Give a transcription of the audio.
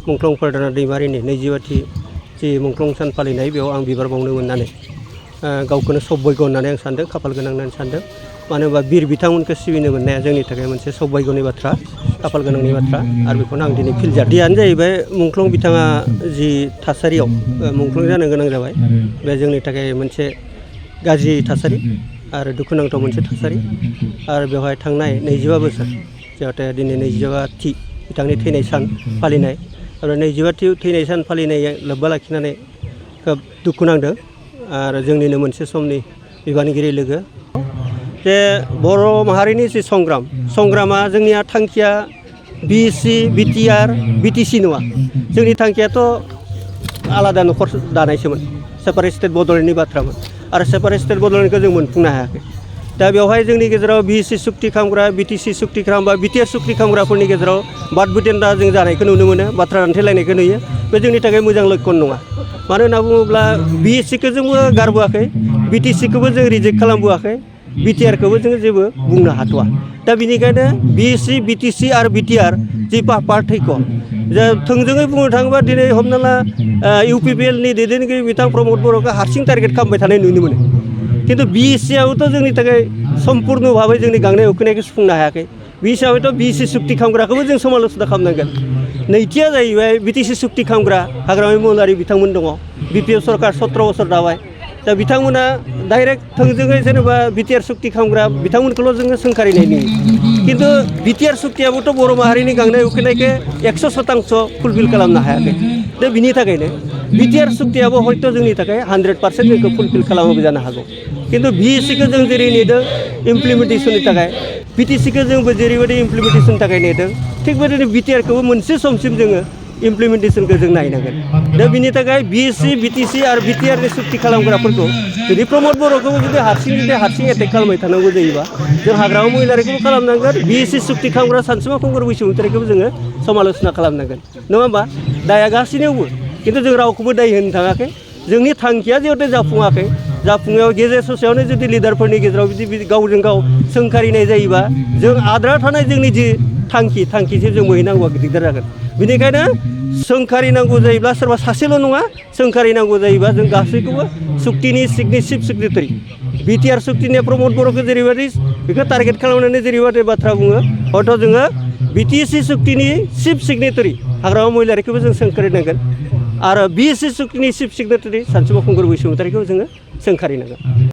मुंख्लं प्रधान दैमारिनि 20थि जि मुंख्लं सान फालिनाय बेयाव आं बिबार बावनो मोननानै गावखौनो सौभाग्य होननानै आं सानदों, खाफाल गोनां होननानै सानदों। मानो होनबा बिर बिथांमोनखौ सिबिनो मोननाया जोंनि थाखाय मोनसे सौभाग्यनि बाथ्रा, खाफाल गोनांनि बाथ्रा आरो बेखौनो आं दिनै फिल जादों। दियानो जाहैबाय मुंख्लं बिथाङा जि थासारियाव मुंख्लं जानो गोनां जाबाय बे जोंनि थाखाय मोनसे गाज्रि थासारि आरो दुखुनांथाव मोनसे थासारि आरो बेवहाय थांनाय 25 बोसोर जाहाथे दिनै 25थि बिथांनि थैनाय सान फालिनाय आरो 25थि थैनाय सान फालिनाय लोब्बा लाखिनानै खोब दुखु नांदों आरो जोंनिनो मोनसे समनि बिबानगिरि लोगो जे बर' माहारिनि जि संग्रामा जोंनिया थांखिया बिएससि बिटिआर बिटिसि नङा। जोंनि थांखियाथ' आलादा न'खर दानायसोमोन, सेपारेट स्टेट बड'लेण्डनि बाथ्रामोन आरो सेपारेट स्टेट बड'लेण्डखौ जों मोनफुंनो हायाखै। दा बेवहाय जोंनि गेजेराव बिएससि सुक्ति खालामग्रा बिटिसि सुक्ति खालामग्रा बिटिआर सुक्ति खालामग्राफोरनि गेजेराव बाद बुदेनदा जों जानायखौ नुनो मोनो, बाथ्रा दान्थेलायनायखौ नुयो। बे जोंनि थाखाय मोजां लक्षण नङा। मानो होनना बुङोब्ला बिएससिखौ जोंबो गारबोआखै, बिटिसिखौबो जों रिजेक्ट खालामबोआखै, बिटिआरखौबो जोङो जेबो बुंनो हाथ'वा। दा बेनिखायनो बिएससि बिटिसि आरो बिटिआर जि पार्थक्य जे थोंजोङै बुंनो थाङोबा दिनै हमना ला इउपिपिएलनि दैदेनगिरि बिथां प्रमद बर'खौ हारसिं टारगेट खालामबाय थानाय नुनो मोनो। खिन्थु बि हिसाबैथ' जोंनि थाखाय सम्पुर्ण भाबै जोंनि गांनाय उखैनायखौ सुफुंनो हायाखै। बि हिसाबैथ' बिएससि सुक्ति खालामग्राखौबो जों समाल'सना खालामनांगोन। नैथिया जाहैबाय बिटिसि सुक्ति खालामग्रा हाग्रामा महिलारि बिथांमोन दङ, बिपिएफ सरकार 17 बोसोर दाबाय। दा बिथांमोना डाइरेक्ट थोंजोङै जेनेबा बिटिआर सुक्ति खालामग्रा बिथांमोनखौल' जोङो सोंखारिनाय नुयो। खिन्थु बिटिआर सुक्तियाबोथ' बर' माहारिनि गांनाय उखैनायखौ 100% फुलफिल खालामनो हायाखै। दा बिनि थाखायनो बिटिआर सुक्तियाबो हयथ' जोंनि थाखाय 100% जोंखौ फुलफिल खालामाबो जानो हागौ। खिन्थु बिएससिखौ जों जेरै नेदों इमप्लिमेन्टेसननि थाखाय, बिटिसिखौ जोंबो जेरैबायदि इमप्लिमेन्टेसननि थाखाय नेदों, थिग बेबायदिनो बिटिआरखौबो मोनसे समसिम जोङो इमप्लिमेन्टेसनखौ जों नायनांगोन। दा बिनि थाखाय बिएससि बिटिसि आरो बिटिआरनि सुक्ति खालामग्राफोरखौ जुदि प्रमद बर'खौबो जुदि हारसिं एटेक खालामबाय थानांगौ जायोबा जों हाग्रामा महिलारिखौबो खालामनांगोन, बिएससि सुक्ति खालामग्रा सानसुमा खुंगुर बैसोमुतिरिखौबो जोङो समाल'सना खालामनांगोन, नङा होमबा? दाया गासिनियावबो, खिन्थु जों रावखौबो दाय होनो थाङाखै। जोंनि थांखिया जिहेथु जाफुङाखै, जाफुङायाव गेजेर ससेयावनो जुदि लिडारफोरनि गेजेराव बिदि गावजों गाव सोंखारिनाय जायोबा जों आद्रा थानाय जोंनि जि थांखिसो जों मोहैनांगौआ दिगदार जागोन। बेनिखायनो सोंखारिनांगौ जायोब्ला सोरबा सासेल' नङा, सोंखारिनांगौ जायोबा जों गासैखौबो सुक्तिनि चिफ सेक्रेटारि बिटिआर सुक्तिनिया प्रमद बर'खौ जेरैबायदि बेखौ टारगेट खालामनानै जेरैबायदि बाथ्रा बुङो, हयथ' जोङो बिटिसि सुक्तिनि चिफ सेक्रेटारि हाग्रामा महिलारिखौबो जों सोंखारिनांगोन आरो बिएससि सुक्तिनि चिफ सेक्रेटारि सानसुमा खुंगुर बैसोमुतिरिखौ जोङो सोंखारिनांगोन।